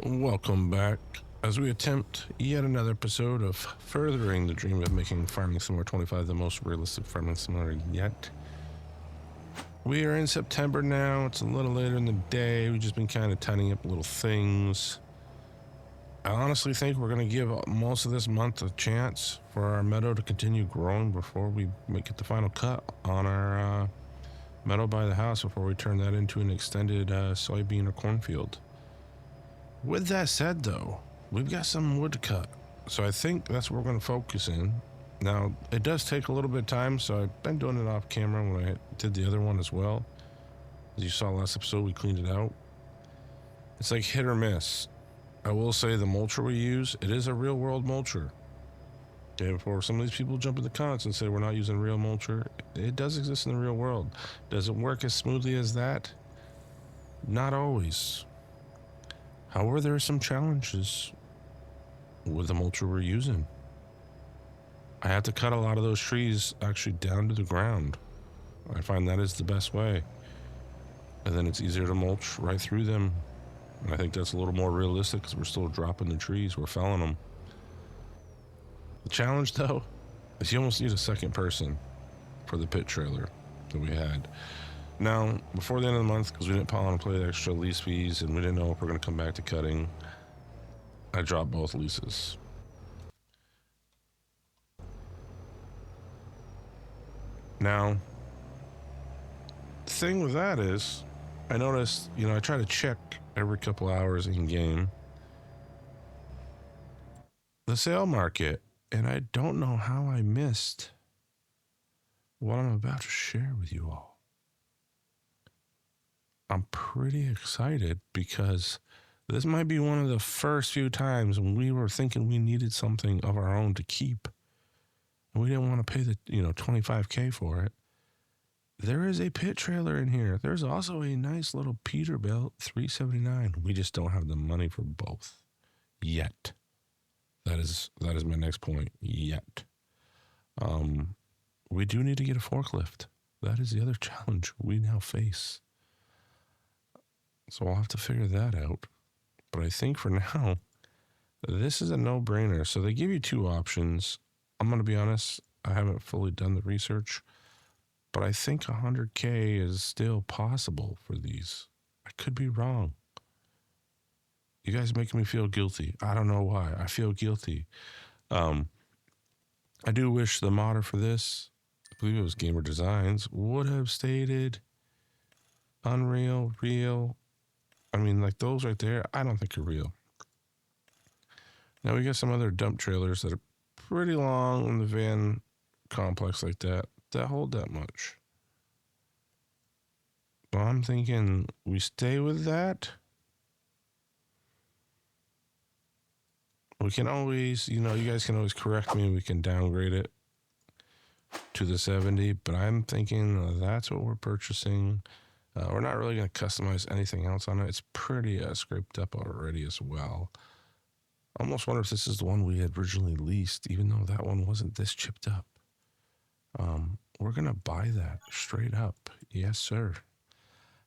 Welcome back as we attempt yet another episode of furthering the dream of making Farming Simulator 25 the most realistic farming simulator yet. We are in September now. It's a little later in the day. We've just been kind of tidying up little things. I honestly think we're going to give most of this month a chance for our meadow to continue growing before we get the final cut on our meadow by the house, before we turn that into an extended soybean or cornfield. With that said, though, we've got some wood to cut, so I think that's what we're going to focus in. Now, it does take a little bit of time, so I've been doing it off camera when I did the other one as well. As you saw last episode, we cleaned it out. It's like hit or miss. I will say the mulcher we use, it is a real-world mulcher. Okay, before some of these people jump in the comments and say we're not using real mulcher, it does exist in the real world. Does it work as smoothly as that? Not always. However, there are some challenges with the mulcher we're using. I have to cut a lot of those trees actually down to the ground. I find that is the best way. And then it's easier to mulch right through them. And I think that's a little more realistic because we're still dropping the trees, we're felling them. The challenge, though, is you almost need a second person for the pit trailer that we had. Now, before the end of the month, because we didn't pile on and play the extra lease fees and we didn't know if we're going to come back to cutting, I dropped both leases. Now, the thing with that is, I noticed, I try to check every couple hours in game the sale market, and I don't know how I missed what I'm about to share with you all. I'm pretty excited because this might be one of the first few times when we were thinking we needed something of our own to keep. And we didn't want to pay the, $25K for it. There is a pit trailer in here. There's also a nice little Peterbilt 379. We just don't have the money for both yet. That is my next point. Yet. We do need to get a forklift. That is the other challenge we now face. So I'll have to figure that out. But I think for now, this is a no-brainer. So they give you two options. I'm going to be honest, I haven't fully done the research, but I think 100K is still possible for these. I could be wrong. You guys make me feel guilty. I don't know why. I feel guilty. I do wish the modder for this, I believe it was Gamer Designs, would have stated Unreal, real. I mean, like those right there, I don't think are real. Now we got some other dump trailers that are pretty long in the van complex like that hold that much. But I'm thinking we stay with that. We can always, you guys can always correct me. We can downgrade it to the 70, but I'm thinking that's what we're purchasing. We're not really going to customize anything else on it. It's pretty scraped up already as well. I almost wonder if this is the one we had originally leased, even though that one wasn't this chipped up. We're going to buy that straight up. Yes, sir.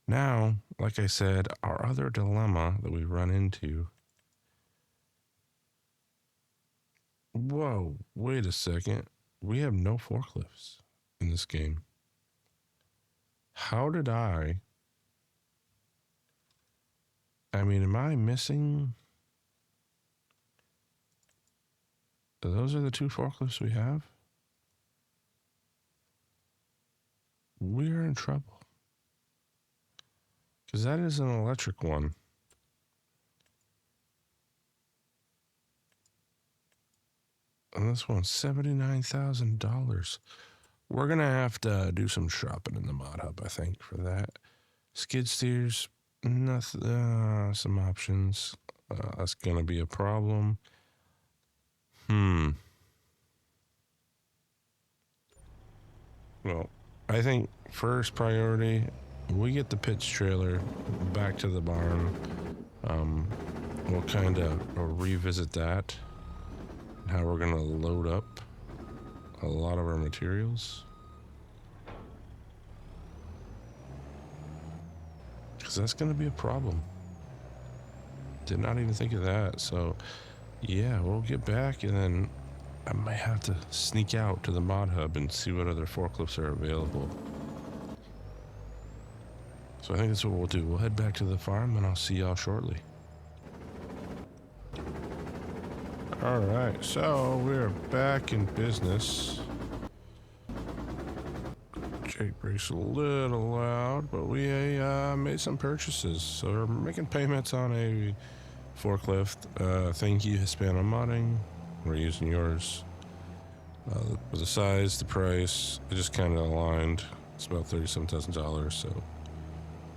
Now, like I said, our other dilemma that we run into. Whoa, wait a second. We have no forklifts in this game. How did am I missing? Those are the two forklifts we have. We're in trouble. Because that is an electric one. And this one's $79,000. We're going to have to do some shopping in the mod hub, I think, for that. Skid steers, nothing, some options. That's going to be a problem. Well, I think first priority, we get the pitch trailer back to the barn. We'll kind of revisit that. How we're going to load up a lot of our materials. Because that's going to be a problem. Did not even think of that. So, yeah, we'll get back and then I might have to sneak out to the mod hub and see what other forklifts are available. So I think that's what we'll do. We'll head back to the farm and I'll see y'all shortly. Alright, so we're back in business. Jake breaks a little loud, but we made some purchases. So we're making payments on a forklift. Thank you, Hispano Modding. We're using yours. For the size, the price, it just kind of aligned. It's about $37,000, so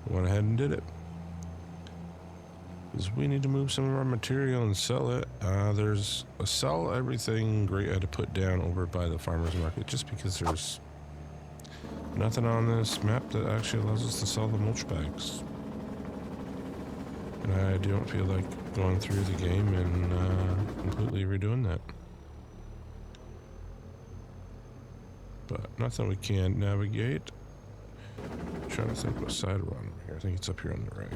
we went ahead and did it. Because we need to move some of our material and sell it. There's a sell everything great I had to put down over by the farmer's market just because there's nothing on this map that actually allows us to sell the mulch bags. And I don't feel like going through the game and completely redoing that. But nothing we can't navigate. I'm trying to think what side we're on over here. I think it's up here on the right.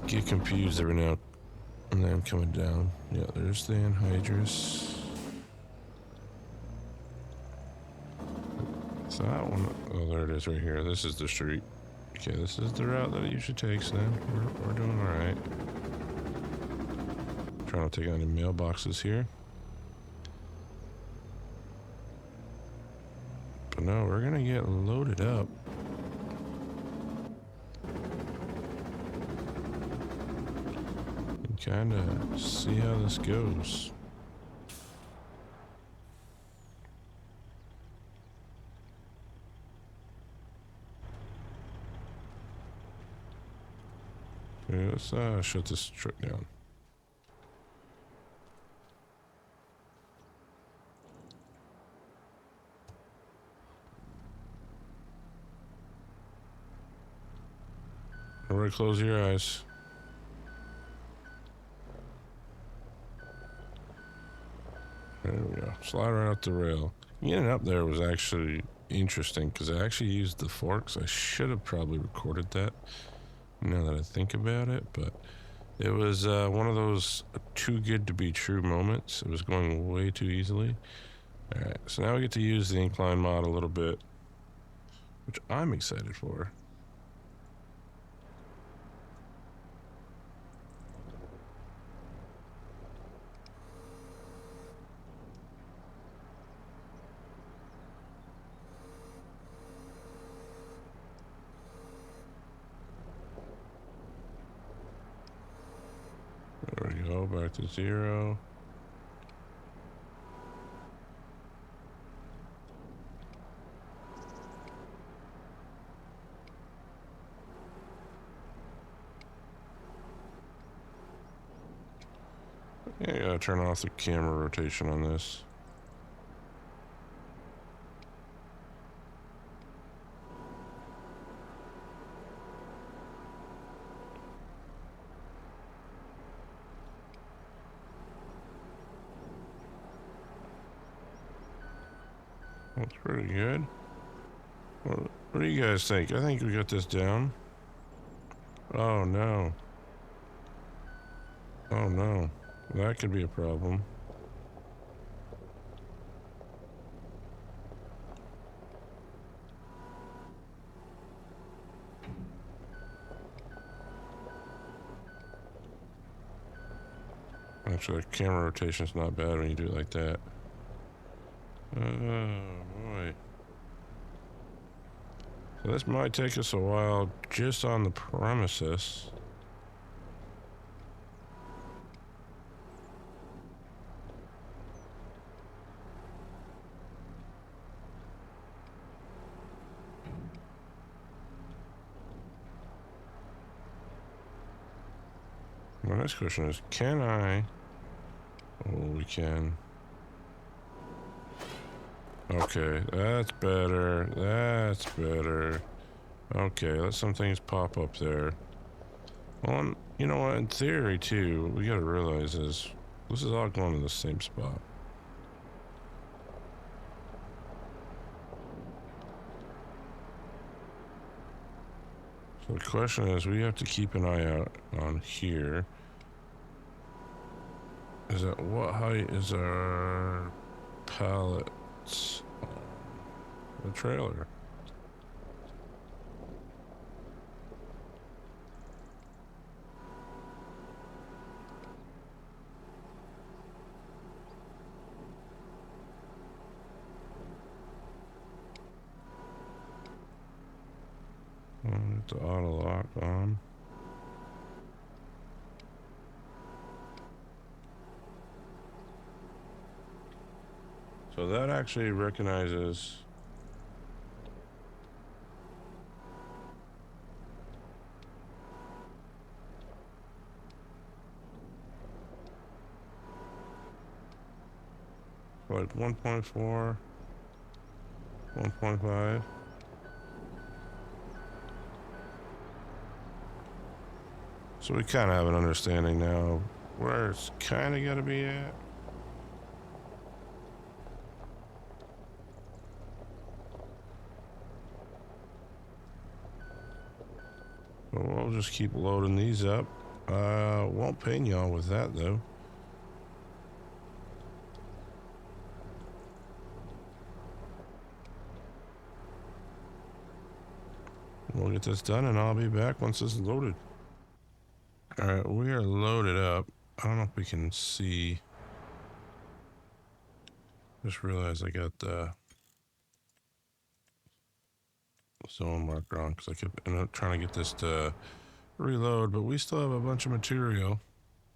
Get confused every now and then coming down. Yeah, there's the anhydrous. So that one, oh, there it is right here. This is the street. Okay, this is the route that it usually takes then. We're doing alright. Trying to take out any mailboxes here. But no, we're gonna get loaded up. And kinda see how this goes. Okay, let's shut this truck down. Everybody close your eyes. There we go. Slide right up the rail. Getting up there was actually interesting because I actually used the forks. I should have probably recorded that now that I think about it, but it was one of those too good to be true moments. It was going way too easily. Alright, so now we get to use the incline mod a little bit, which I'm excited for. There we go, back to 0. Yeah, I gotta turn off the camera rotation on this. That's pretty good. What do you guys think? I think we got this down. Oh no. Oh no. That could be a problem. Actually, camera rotation's not bad when you do it like that. Oh boy. So this might take us a while just on the premises. My next question is, can I? Oh, we can. Okay, that's better. That's better. Okay, let some things pop up there. Well, you know what? In theory, too, we gotta realize is this is all going to the same spot. So the question is, we have to keep an eye out on here. Is at what height is our pallets on the trailer? The auto lock on. So that actually recognizes like 1.4, 1.5. So we kind of have an understanding now where it's kind of got to be at. But we'll just keep loading these up. Won't pain y'all with that though. We'll get this done and I'll be back once this is loaded. Alright, we are loaded up. I don't know if we can see. Just realized I got the zone marker on because I kept trying to get this to reload, but we still have a bunch of material.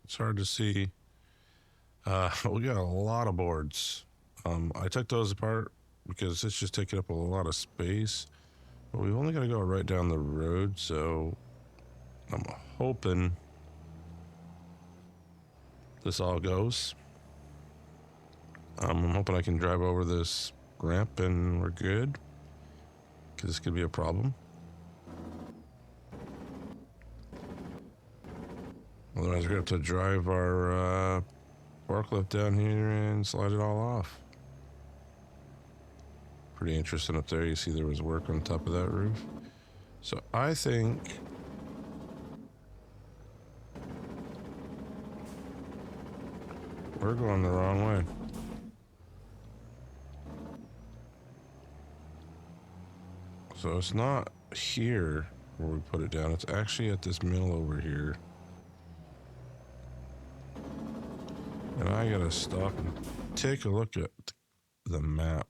It's hard to see. We got a lot of boards. I took those apart because it's just taking up a lot of space. But we've only got to go right down the road, so I'm hoping this all goes. I'm hoping I can drive over this ramp and we're good, because this could be a problem. Otherwise, we're going to have to drive our forklift down here and slide it all off. Pretty interesting up there. You see there was work on top of that roof. So I think we're going the wrong way. So it's not here where we put it down. It's actually at this mill over here. And I gotta stop and take a look at the map.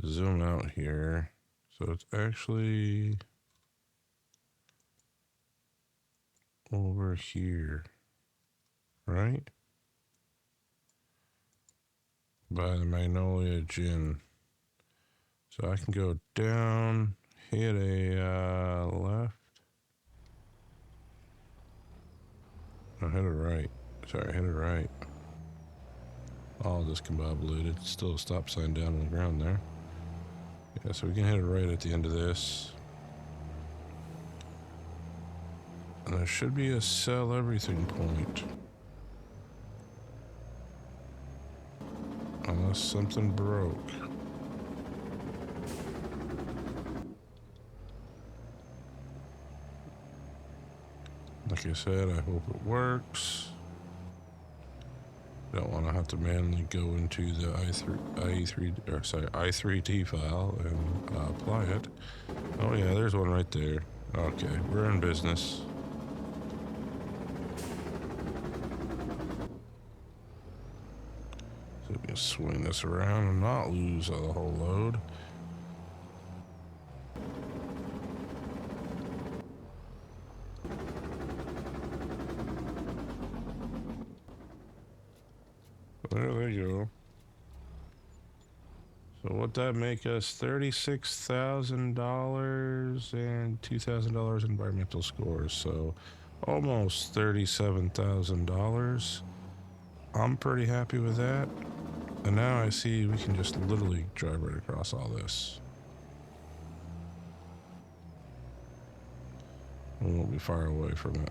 Zoom out here. So it's actually over here, right? By the Magnolia Gin. So I can go down, hit a left. No, hit a right. Sorry, hit a right. All discombobulated. Still a stop sign down on the ground there. Yeah, so we can hit it right at the end of this. And there should be a sell everything point. Unless something broke. Like I said, I hope it works. Don't want to have to manually go into the i3t file and apply it. Oh yeah, there's one right there. Okay, we're in business. So we can swing this around and not lose the whole load. There they go. So what that make us? $36,000 and $2,000 environmental scores. So almost $37,000. I'm pretty happy with that. And now I see we can just literally drive right across all this. We won't be far away from it.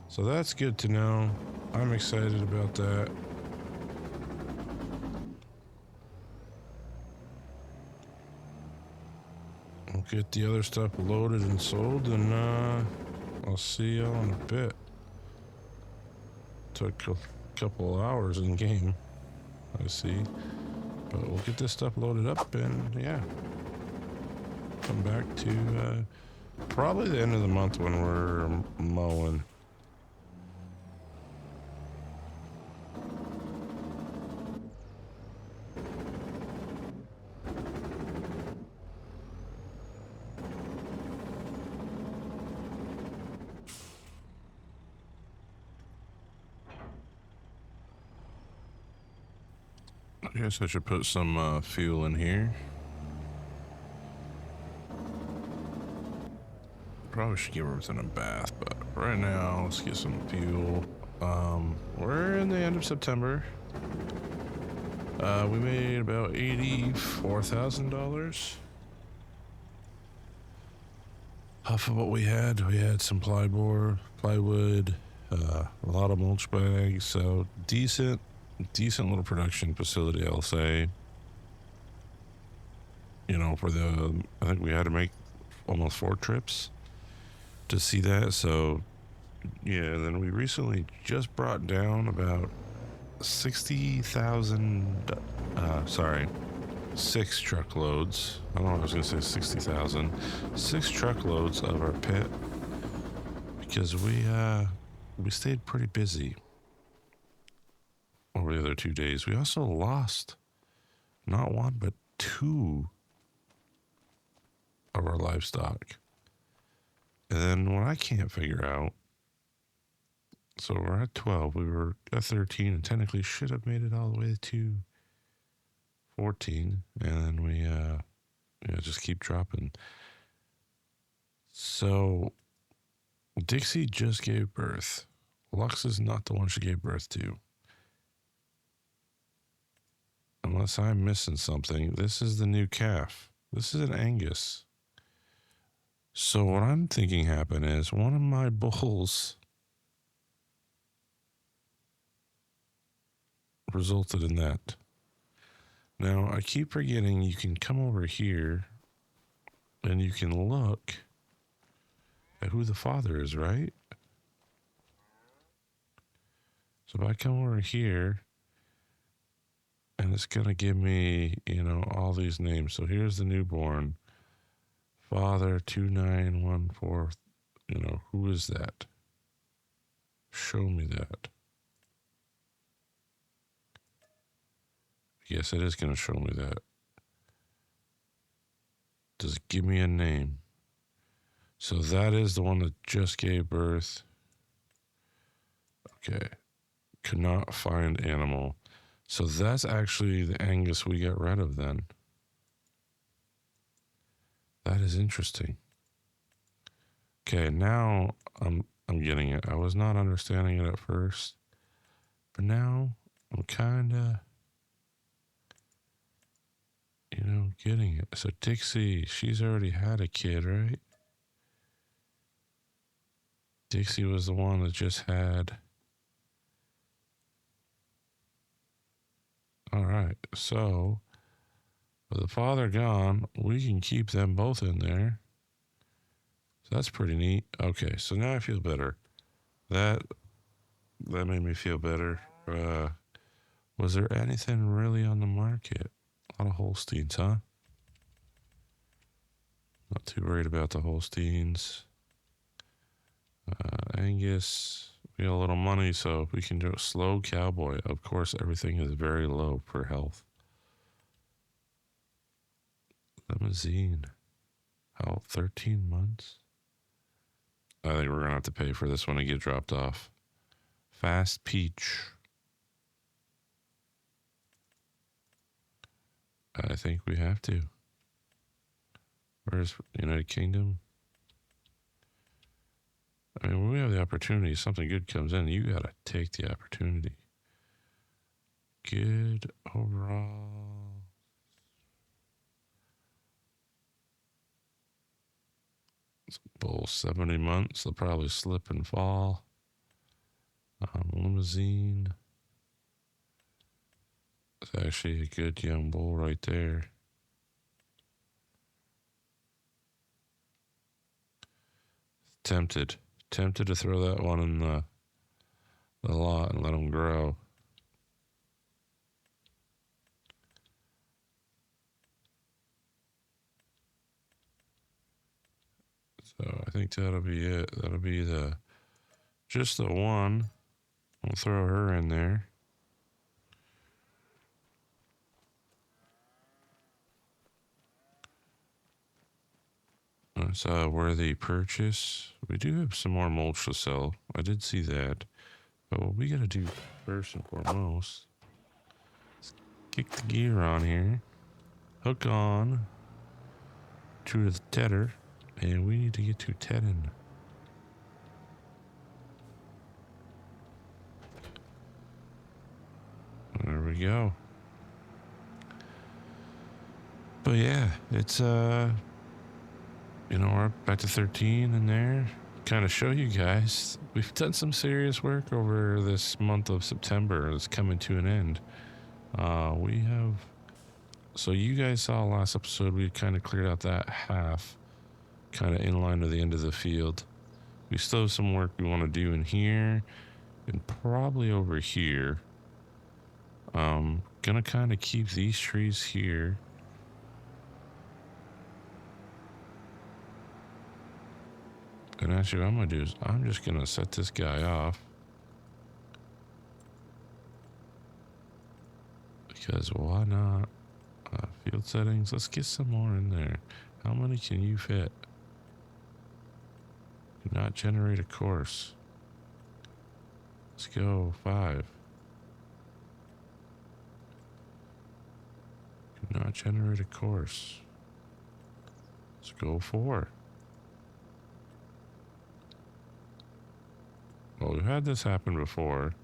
So that's good to know. I'm excited about that. get the other stuff loaded and sold, and I'll see y'all in a bit. Took a couple hours in game, I see. But we'll get this stuff loaded up and, yeah, come back to probably the end of the month when we're mowing. I guess I should put some fuel in here. Probably should give everything a bath, but right now, let's get some fuel. We're in the end of September. We made about $84,000 off of what we had. We had some plywood, a lot of mulch bags, so decent little production facility, I'll say. You know, I think we had to make almost 4 trips to see that. So yeah, and then we recently just brought down about 6 truckloads. I don't know, I was gonna say 60,000. 6 truckloads of our pit because we stayed pretty busy over the other 2 days. We also lost not 1 but 2 of our livestock. And then what I can't figure out, so we're at 12, we were at 13, and technically should have made it all the way to 14, and then we just keep dropping. So Dixie just gave birth. Lux is not the one she gave birth to. Unless I'm missing something, this is the new calf. This is an Angus. So what I'm thinking happened is one of my bulls resulted in that. Now, I keep forgetting you can come over here and you can look at who the father is, right? So if I come over here, and it's going to give me, all these names. So here's the newborn. Father 2914, who is that? Show me that. Yes, it is going to show me that. Does it give me a name? So that is the one that just gave birth. Okay. Could not find animal. So that's actually the Angus we got rid of then. That is interesting. Okay, now I'm getting it. I was not understanding it at first, but now I'm kind of, getting it. So Dixie, she's already had a kid, right? Dixie was the one that just had. All right, so with the father gone, we can keep them both in there. So that's pretty neat. Okay, so now I feel better. That made me feel better. Was there anything really on the market? A lot of Holsteins, huh? Not too worried about the Holsteins. Angus, we got a little money, so we can do a slow cowboy. Of course, everything is very low for health. Limousine. How, 13 months? I think we're going to have to pay for this one to get dropped off. Fast Peach. I think we have to. Where's United Kingdom? I mean, when we have the opportunity, something good comes in, you got to take the opportunity. Good overall. Bull 70 months. They'll probably slip and fall. Limousine. It's actually a good young bull right there. Tempted to throw that one in the lot and let them grow. So I think that'll be it. That'll be just the one. I'll throw her in there. That's a worthy purchase. We do have some more mulch to sell. I did see that. But what we gotta do first and foremost is kick the gear on here, hook on to the tedder, and we need to get to tedding. There we go. But yeah, it's we're back to 13 in there. Kind of show you guys we've done some serious work over this month of September. It's coming to an end. We have, so you guys saw last episode, we kind of cleared out that half, kind of in line to the end of the field. We still have some work we want to do in here and probably over here. Gonna kind of keep these trees here. And actually what I'm gonna do is I'm just gonna set this guy off. Because why not? Field settings, let's get some more in there. How many can you fit? Do not generate a course. Let's go 5. Do not generate a course. Let's go 4. Well, we've had this happen before.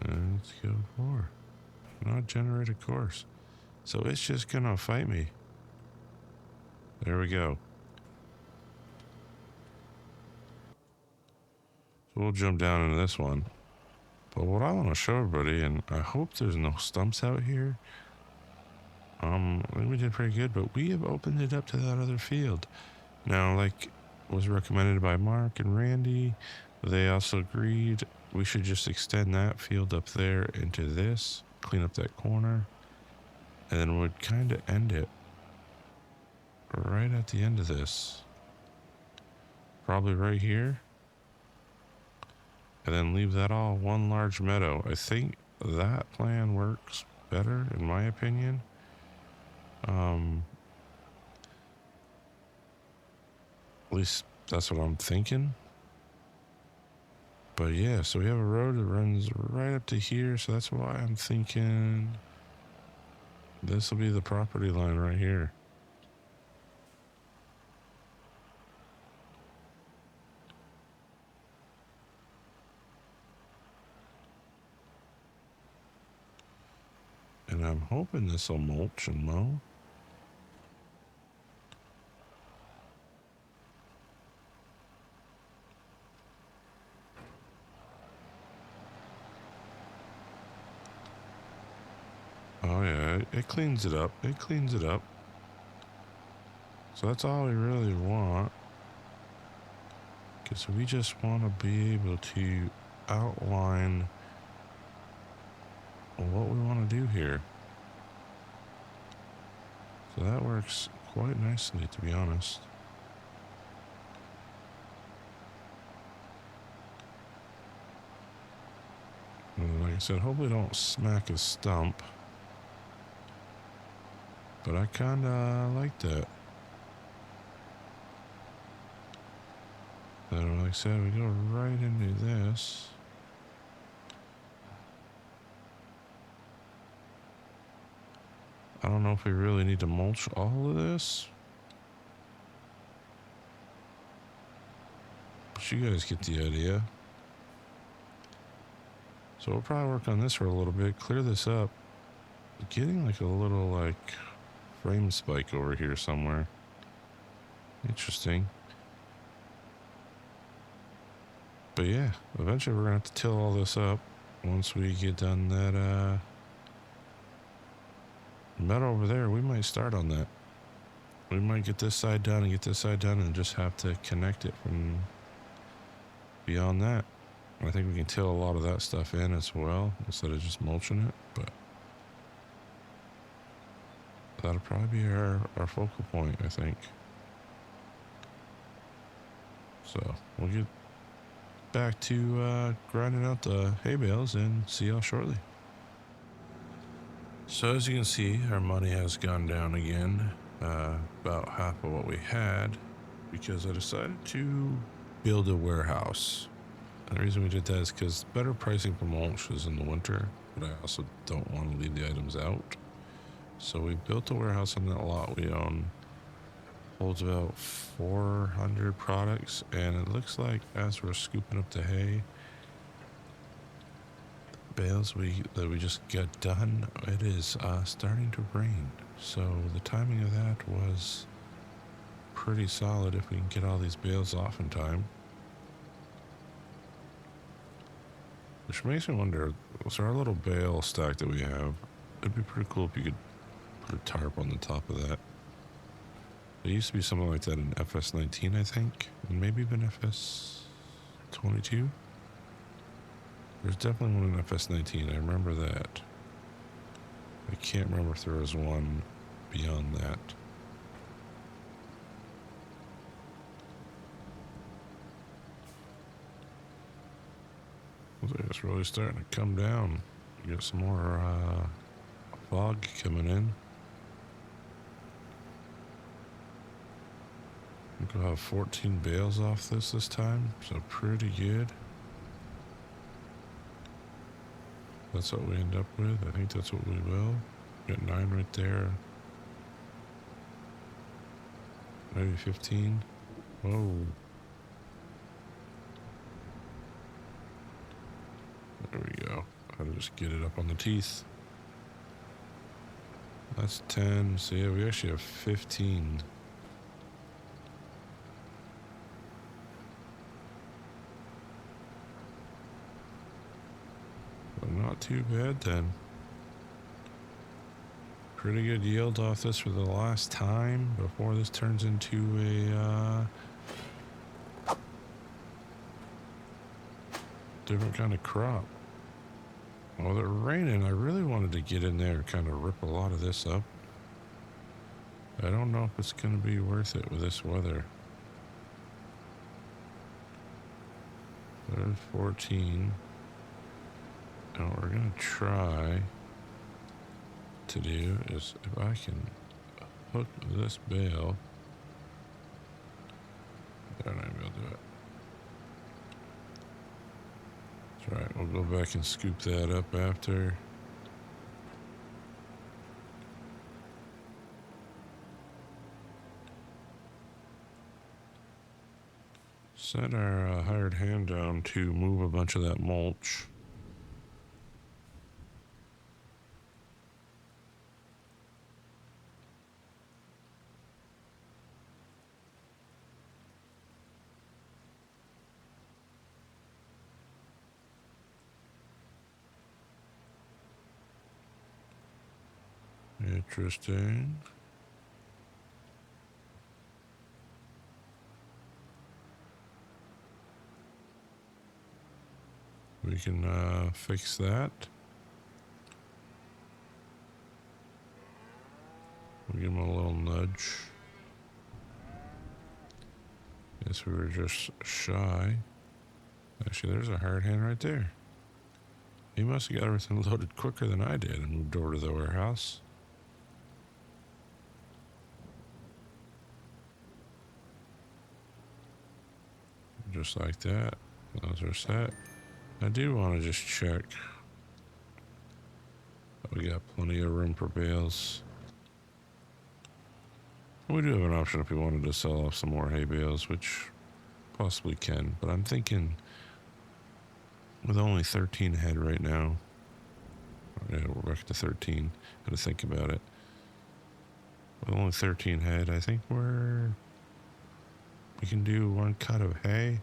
And let's go 4. Not generate a course. So it's just gonna fight me. There we go. So we'll jump down into this one. But what I want to show everybody, and I hope there's no stumps out here. I think we did pretty good, but we have opened it up to that other field. Now, like was recommended by Mark and Randy, they also agreed we should just extend that field up there into this, clean up that corner, and then we'd kind of end it right at the end of this. Probably right here. And then leave that all one large meadow. I think that plan works better, in my opinion. At least that's what I'm thinking. But yeah, so we have a road that runs right up to here, so that's why I'm thinking this will be the property line right here. And I'm hoping this will mulch and mow. Oh yeah, it cleans it up. It cleans it up. So that's all we really want. Because we just want to be able to outline what we want to do here. So that works quite nicely, to be honest. And like I said, hopefully don't smack a stump. But I kind of like that. And like I said, we go right into this. I don't know if we really need to mulch all of this. But you guys get the idea. So we'll probably work on this for a little bit, clear this up. Getting like a little like frame spike over here somewhere. Interesting. But yeah, eventually we're gonna have to till all this up once we get done that metal over there. We might start on that. We might get this side done and get this side done and just have to connect it from beyond that. I think we can till a lot of that stuff in as well instead of just mulching it, but that'll probably be our focal point, I think. So we'll get back to grinding out the hay bales and see y'all shortly. So as you can see, our money has gone down again, about half of what we had, because I decided to build a warehouse. And the reason we did that is because better pricing for mulch is in the winter, but I also don't want to leave the items out. So we built a warehouse on that lot we own. Holds about 400 products, and it looks like as we're scooping up the hay bales that we just got done, it is starting to rain. So the timing of that was pretty solid if we can get all these bales off in time. Which makes me wonder, so our little bale stack that we have, it'd be pretty cool if you could put a tarp on the top of that. There used to be something like that in FS19, I think, and maybe even FS22. There's definitely one in FS19, I remember that. I can't remember if there was one beyond that. Looks like it's really starting to come down. We got some more fog coming in. I think we'll have 14 bales off this time, so pretty good. That's what we end up with. I think that's what we will. Got 9 right there. Maybe 15. Whoa. There we go. I'll just get it up on the teeth. That's 10. So yeah, we actually have 15. But not too bad then. Pretty good yield off this for the last time before this turns into a different kind of crop. Well, they're raining. I really wanted to get in there and kind of rip a lot of this up. I don't know if it's going to be worth it with this weather. There's 14. Now what we're going to try to do is if I can hook this bale. I'm not able to do it. That's right. We'll go back and scoop that up after. Set our hired hand down to move a bunch of that mulch. Interesting. We can fix that. We'll give him a little nudge. Guess we were just shy. Actually, there's a hard hand right there. He must have got everything loaded quicker than I did and moved over to the warehouse. Just like that. Those are set. I do want to just check. We got plenty of room for bales. We do have an option if we wanted to sell off some more hay bales, which possibly can. But I'm thinking with only 13 head right now. Yeah, we're back to 13. Got to think about it. With only 13 head, I think we can do one cut of hay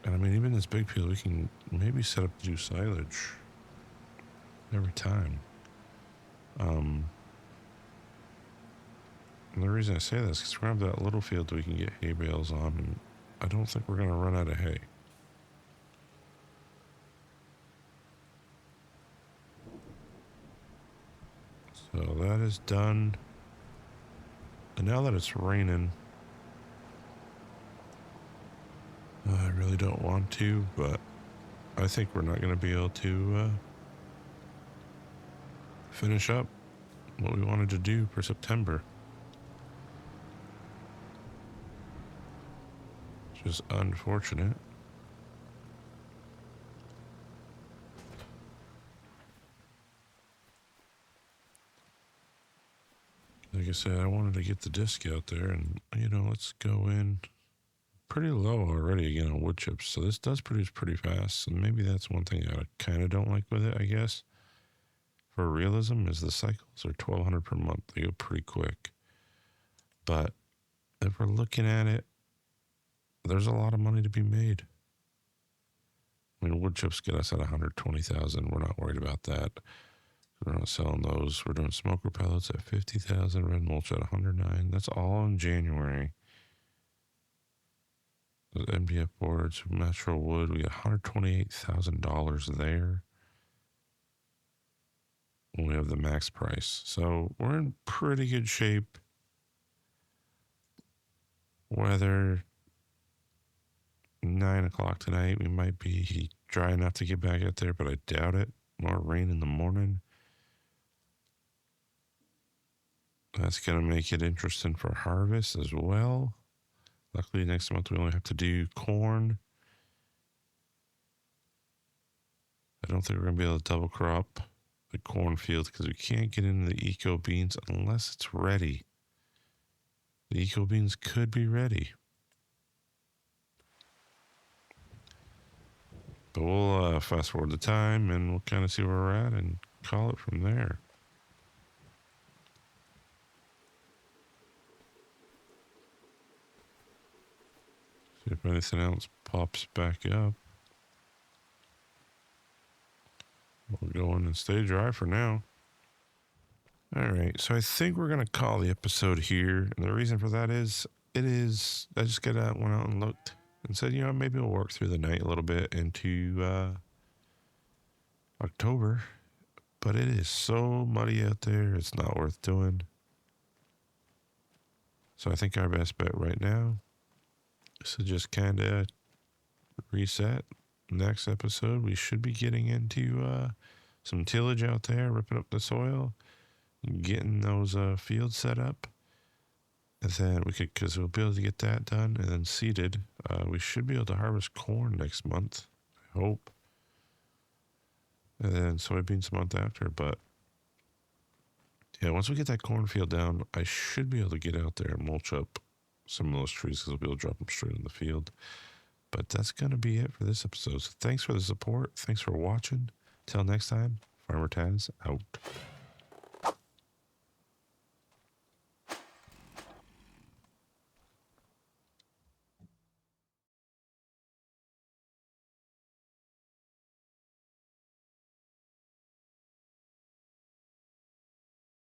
And I mean, even this big field, we can maybe set up to do silage every time. And the reason I say this is because we're going to have that little field that we can get hay bales on, and I don't think we're going to run out of hay. So that is done. And now that it's raining, I really don't want to, but I think we're not going to be able to finish up what we wanted to do for September. Which is unfortunate. Like I said, I wanted to get the disc out there and, you know, let's go in pretty low already again on wood chips. So this does produce pretty fast. And maybe that's one thing I kind of don't like with it, I guess. For realism is the cycles are $1,200 per month. They go pretty quick. But if we're looking at it, there's a lot of money to be made. I mean, wood chips get us at $120,000. We're not worried about that. We're not selling those. We're doing smoker pellets at $50,000, red mulch at $109,000. That's all in January. The MDF boards, natural wood, we got $128,000 there when we have the max price. So we're in pretty good shape. Weather, 9 o'clock tonight, we might be dry enough to get back out there, but I doubt it. More rain in the morning. That's going to make it interesting for harvest as well. Luckily, next month we only have to do corn. I don't think we're going to be able to double crop the cornfield because we can't get into the eco beans unless it's ready. The eco beans could be ready. But we'll fast forward the time and we'll kind of see where we're at and call it from there. See if anything else pops back up. We'll go in and stay dry for now. All right, so I think we're going to call the episode here. And the reason for that is, I just went out and looked and said, you know, maybe we'll work through the night a little bit into October. But it is so muddy out there, it's not worth doing. So I think our best bet right now is to just kind of reset. Next episode, we should be getting into some tillage out there, ripping up the soil, getting those fields set up. And then because we'll be able to get that done and then seeded. We should be able to harvest corn next month, I hope. And then soybeans a month after. But yeah, once we get that cornfield down, I should be able to get out there and mulch up some of those trees because we'll be able to drop them straight in the field. But that's going to be it for this episode. So thanks for the support. Thanks for watching. Till next time, Farmer Taz out.